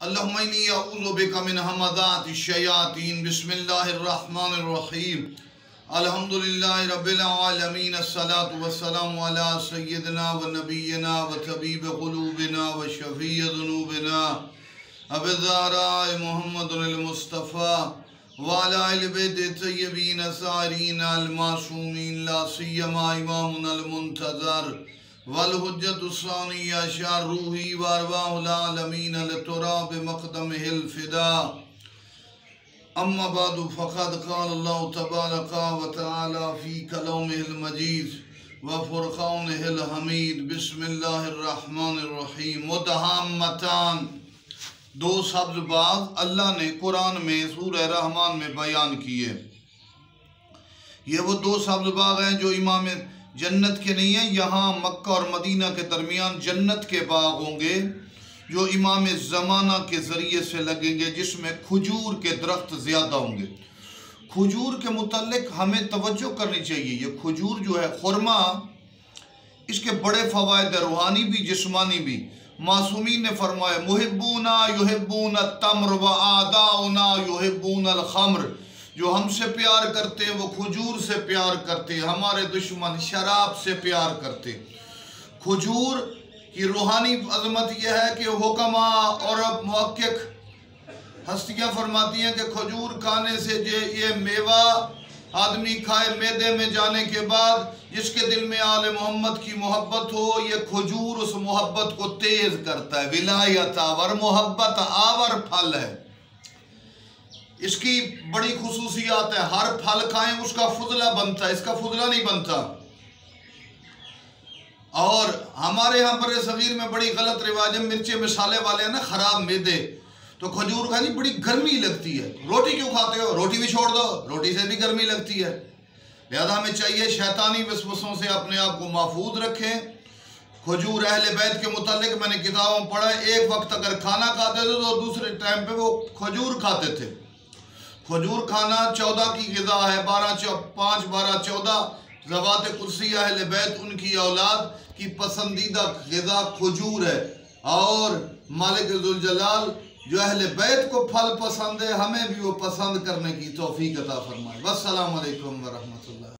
अल्लाहुम्मा इन्नी अऊज़ु बिका मिन हमाज़ातिश शयातीन। बिस्मिल्लाहिर्रहमानिर्रहीम। अल्हम्दुलिल्लाहि रब्बिल आलमीन। अस्सलातु वस्सलामु अला सय्यिदिना व नबिय्यिना व तबीब क़ुलूबिना व शफ़ीअ ज़ुनूबिना अबी ज़हरा मुहम्मदुल मुस्तफ़ा व अला आलिहि बैतिही तय्यबीन सारीन अल मासूमीन ला सिय्यमा इमामुनल मुंतज़र वल हुज्जतुस्सानिया शार रूही व अरवाहुल आलमीन लतुराब मक़दमिहिल फ़िदा। अम्मा बादु फ़क़द क़ाल अल्लाहु तबारक व तआला फ़ी कलामिहिल मजीद व फ़ुरक़ानिहिल हमीद। बिस्मिल्लाहिर्रहमानिर्रहीम। मुदहाम्मतान, दो सब्ज़ बाग अल्लाह ने कुरान में सूरह रहमान में बयान किए। ये वो दो सब्ज़ बाग हैं जो इमाम जन्नत के नहीं है। यहाँ मक्का और मदीना के दरमियान जन्नत के बाग होंगे जो इमाम ज़माना के ज़रिए से लगेंगे, जिसमें खजूर के दरख्त ज़्यादा होंगे। खजूर के मुतल्लिक हमें तवज्जो करनी चाहिए। ये खजूर जो है खुरमा, इसके बड़े फ़वाइद रूहानी भी जिस्मानी भी। मासूमीन ने फरमाया मुहिब्बूना युहिब्बूना तम्र व आदाउना युहिब्बूनल खम्र। जो हमसे प्यार करते हैं वो खजूर से प्यार करते हैं, हमारे दुश्मन शराब से प्यार करते। खजूर की रूहानी अजमत यह है कि हुक्मा और मुहक्किक हस्तियाँ फरमाती हैं कि खजूर खाने से ये मेवा आदमी खाए मैदे में जाने के बाद जिसके दिल में आले मोहम्मद की मोहब्बत हो, ये खजूर उस मोहब्बत को तेज करता है। विलायत आवर मोहब्बत आवर फल है, इसकी बड़ी खुसूसियात है। हर फल खाएं उसका फुजला बनता है, इसका फुजला नहीं बनता। और हमारे यहाँ बड़े सगीर में बड़ी गलत रिवाज है, मिर्चे मसाले वाले हैं ना, खराब मैदे, तो खजूर खानी बड़ी गर्मी लगती है। रोटी क्यों खाते हो? रोटी भी छोड़ दो, रोटी से भी गर्मी लगती है। लिहाजा हमें चाहिए शैतानी वसवसों से अपने आप को महफूज रखें। खजूर अहले बैत के मुतालिक मैंने किताबों में पढ़ा, एक वक्त अगर खाना खाते थे तो दूसरे टाइम पे वो खजूर खाते थे। खजूर खाना 14 की ग़िज़ा है, 5 12 14 ज़वात कुर्सी अहले बैत उनकी औलाद की पसंदीदा ग़िज़ा खजूर है। और मालिक ज़ुल जलाल जो अहले बैत को फल पसंद है, हमें भी वो पसंद करने की तौफीक अता फरमाए। वस्सलामु अलैकुम व रहमतुल्लाह।